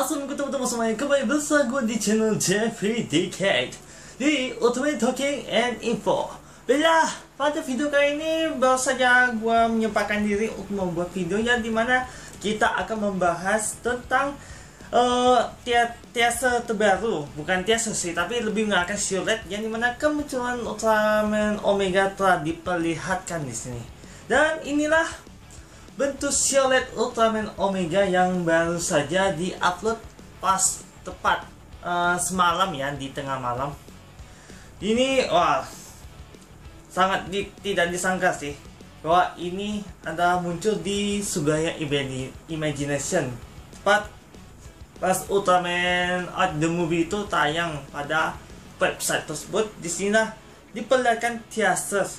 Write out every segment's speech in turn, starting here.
Assalamualaikum teman-teman semuanya, kembali bersama gue di channel Jeffrey Decade di Ultimate Talking and Info. Baiklah, pada video kali ini baru saja gue menyempatkan diri untuk membuat video yang dimana kita akan membahas tentang teaser terbaru. Bukan teaser sih, tapi lebih menggunakan siluet yang dimana kemunculan Ultraman Omega telah diperlihatkan di sini. Dan inilah bentuk siluet Ultraman Omega yang baru saja di-upload pas tepat semalam ya, di tengah malam. Ini wah, sangat tidak disangka sih bahwa ini ada muncul di Sugaya Imagination tepat pas Ultraman Art the Movie itu tayang pada website tersebut. Di sini diperlihatkan teaser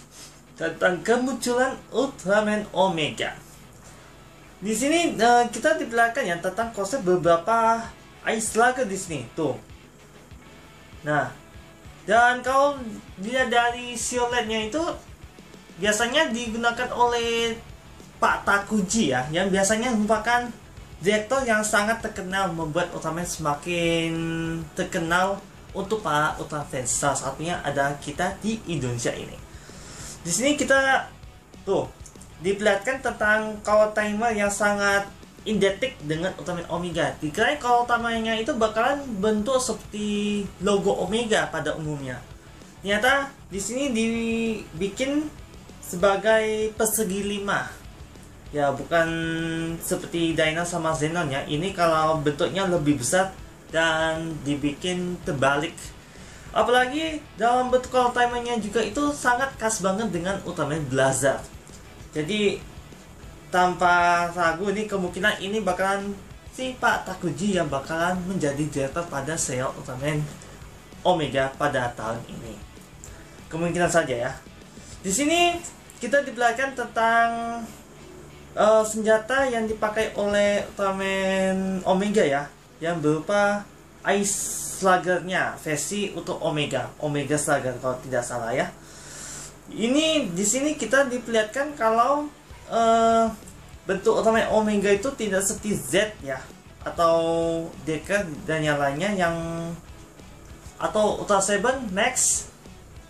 tentang kemunculan Ultraman Omega. Di sini kita diperlihatkan ya tentang konsep beberapa Ice Slugger di sini tuh. Nah, dan kalau dilihat dari siluetnya itu biasanya digunakan oleh Pak Takuji ya, yang biasanya merupakan direktur yang sangat terkenal membuat Ultraman semakin terkenal untuk para Ultraman fans. Salah satunya ada kita di Indonesia ini. Di sini kita tuh diperlihatkan tentang color timer yang sangat identik dengan Ultraman Omega. Dikira color timernya itu bakalan bentuk seperti logo Omega pada umumnya. Ternyata di sini dibikin sebagai persegi 5. Ya, bukan seperti Dyna sama Zenon ya. Ini kalau bentuknya lebih besar dan dibikin terbalik. Apalagi dalam bentuk color timernya juga itu sangat khas banget dengan Ultraman Blazar. Jadi tanpa ragu ini kemungkinan ini bakalan si Pak Takuji yang bakalan menjadi direktur pada serial Ultraman Omega pada tahun ini. Kemungkinan saja ya. Di sini kita diperlihatkan tentang senjata yang dipakai oleh Ultraman Omega ya, yang berupa Ice Slugger-nya versi untuk Omega Slugger kalau tidak salah ya. Ini di sini kita diperlihatkan kalau bentuk Ultraman Omega itu tidak seperti Z ya, atau Decker dan yang lainnya yang atau Ultra 7 Max,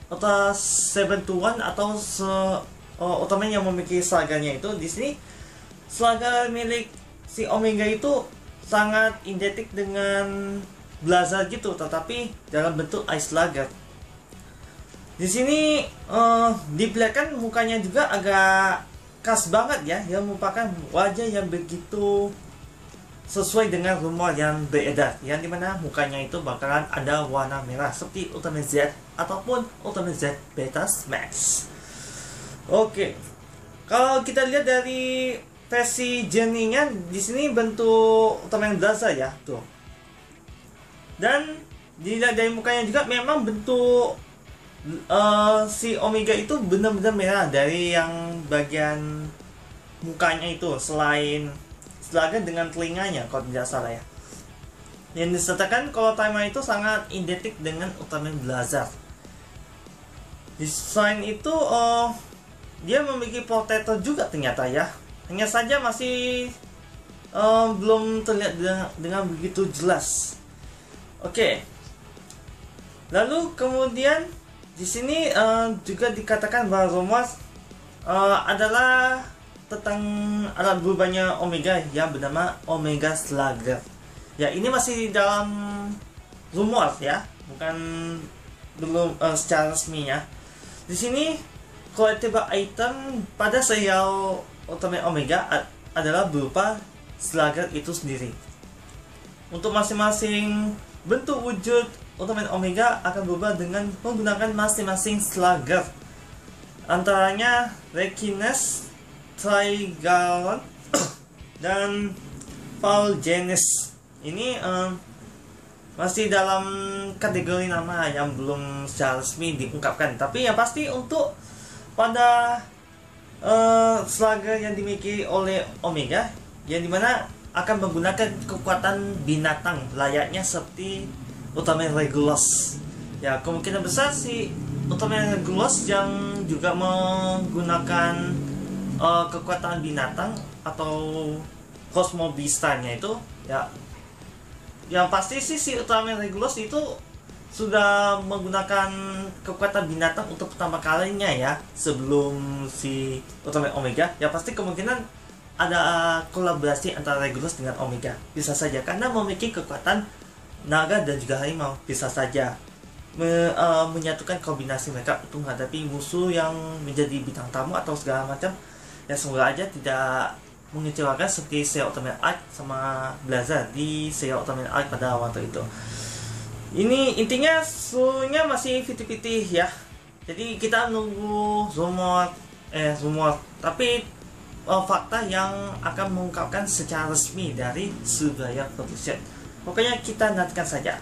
Ultra 7 Tuan atau Ultraman yang memiliki sluggernya itu. Di sini slugger milik si Omega itu sangat identik dengan Blazar gitu, tetapi dalam bentuk Ice Slugger. Di sini diperlihatkan mukanya juga agak khas banget ya, yang merupakan wajah yang begitu sesuai dengan rumor yang beredar, yang dimana mukanya itu bakalan ada warna merah seperti Ultraman Z ataupun Ultraman Z Beta Max. Oke, kalau kita lihat dari versi journey-nya, di sini bentuk Ultraman Blazar ya tuh. Dan dilihat dari mukanya juga memang bentuk si Omega itu benar-benar merah dari yang bagian mukanya itu, selain slugger dengan telinganya kalau tidak salah ya. Yang disertakan color timer itu sangat identik dengan Ultraman Blazar. Desain itu dia memiliki protector juga ternyata ya. Hanya saja masih belum terlihat dengan begitu jelas. Oke. Lalu kemudian di sini juga dikatakan bahwa rumor adalah tentang alat berubahnya Omega yang bernama Omega Slugger. Ya, ini masih dalam rumor ya, belum secara resmi ya. Di sini collectible item pada serial Ultraman Omega adalah berupa Slugger itu sendiri. Untuk masing-masing bentuk wujud Ultraman Omega akan berubah dengan menggunakan masing-masing slugger. Antaranya Rekiness, Trigalon, dan Fulgenis. Ini masih dalam kategori nama yang belum secara resmi diungkapkan. Tapi yang pasti untuk pada slugger yang dimiliki oleh Omega, yang dimana akan menggunakan kekuatan binatang layaknya seperti Ultraman Regulus. Ya, kemungkinan besar si Ultraman Regulus yang juga menggunakan kekuatan binatang atau Cosmobistanya itu ya Yang pasti sih si Ultraman Regulus itu sudah menggunakan kekuatan binatang untuk pertama kalinya ya, sebelum si Ultraman Omega. Ya pasti kemungkinan ada kolaborasi antara Regulus dengan Omega, bisa saja karena memiliki kekuatan naga dan juga harimau, bisa saja menyatukan kombinasi mereka untuk menghadapi musuh yang menjadi bintang tamu atau segala macam. Ya semoga aja tidak mengecewakan seperti Seiya Ultraman Arc sama Blazer di Seiya Ultraman Arc pada waktu itu. Ini intinya semuanya masih 50-50 ya. Jadi kita nunggu rumor tapi fakta yang akan mengungkapkan secara resmi dari Subraya Production. Pokoknya kita nantikan saja.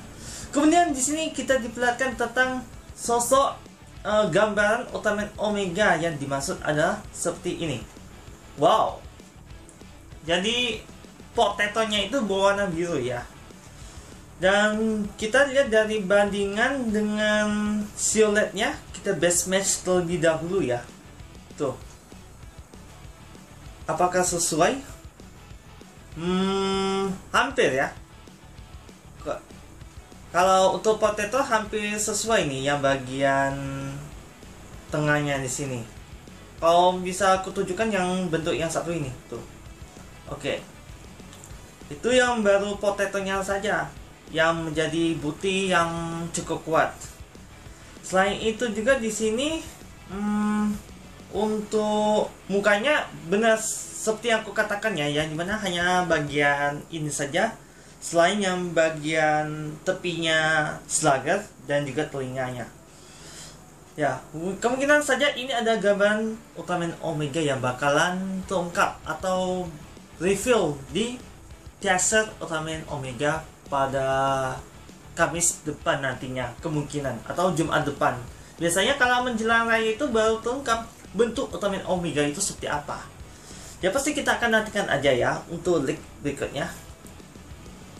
Kemudian di sini kita diperlihatkan tentang sosok gambaran Ultraman Omega yang dimaksud adalah seperti ini. Wow. Jadi potetonya itu berwarna biru ya. Dan kita lihat dari bandingan dengan silhouetnya, kita best match terlebih dahulu ya. Tuh. Apakah sesuai? Hampir ya. Kalau untuk potato hampir sesuai nih yang bagian tengahnya di sini. Kalau bisa aku tunjukkan yang bentuk yang satu ini, tuh. Oke. Itu yang baru potetonya saja yang menjadi bukti yang cukup kuat. Selain itu juga di sini untuk mukanya benar seperti yang aku katakan ya, yang dimana hanya bagian ini saja, selain yang bagian tepinya Slugger dan juga telinganya. Ya, kemungkinan saja ini ada gambaran Ultraman Omega yang bakalan terungkap atau reveal di teaser Ultraman Omega pada Kamis depan nantinya, kemungkinan, atau Jumat depan. Biasanya kalau menjelang raya itu baru terungkap bentuk Ultraman Omega itu seperti apa. Ya pasti kita akan nantikan aja ya untuk leak berikutnya.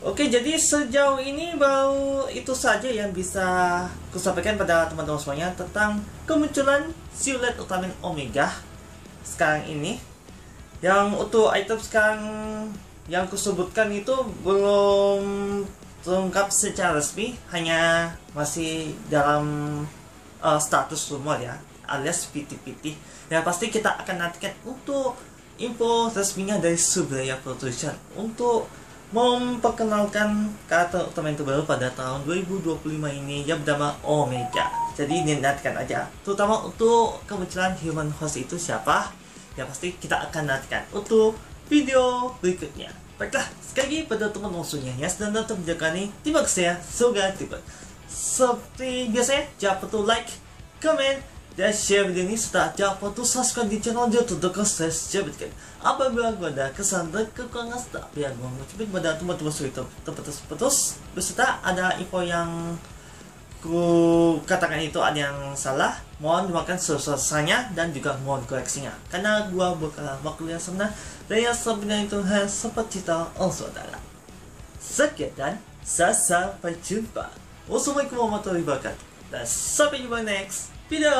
Oke, jadi sejauh ini baru itu saja yang bisa kusampaikan pada teman-teman semuanya tentang kemunculan siluet Ultraman Omega sekarang ini. Yang untuk item sekarang yang kusebutkan itu belum terungkap secara resmi, hanya masih dalam status rumor ya, alias PT-PT. Ya pasti kita akan nantikan untuk info resminya dari Subraya Production untuk memperkenalkan karakter Ultraman terbaru pada tahun 2025 ini yang bernama Omega. Jadi nantikan aja, terutama untuk kemunculan Human Host itu siapa, ya pasti kita akan nantikan untuk video berikutnya. Baiklah, sekali lagi pada teman-teman semuanya yang sedang nonton video kali ini, terima kasih ya, semoga tiba. Seperti biasanya, jangan lupa untuk like, comment, dan share video ini, serta jangan lupa untuk subscribe di channel YouTube untuk share. Apabila gue ada kesan dan kekurangan, serta biar gue mengucapkan kepada teman-teman semua terputus, beserta ada info yang ku katakan itu ada yang salah, mohon dimakan selesainya dan juga mohon koreksinya, karena gua bakal waktu yang sebenar dan yang sebenarnya itu hanya seperti kita saudara. Sekian dan sampai jumpa. Wassalamualaikum warahmatullahi wabarakatuh dan sampai jumpa next video.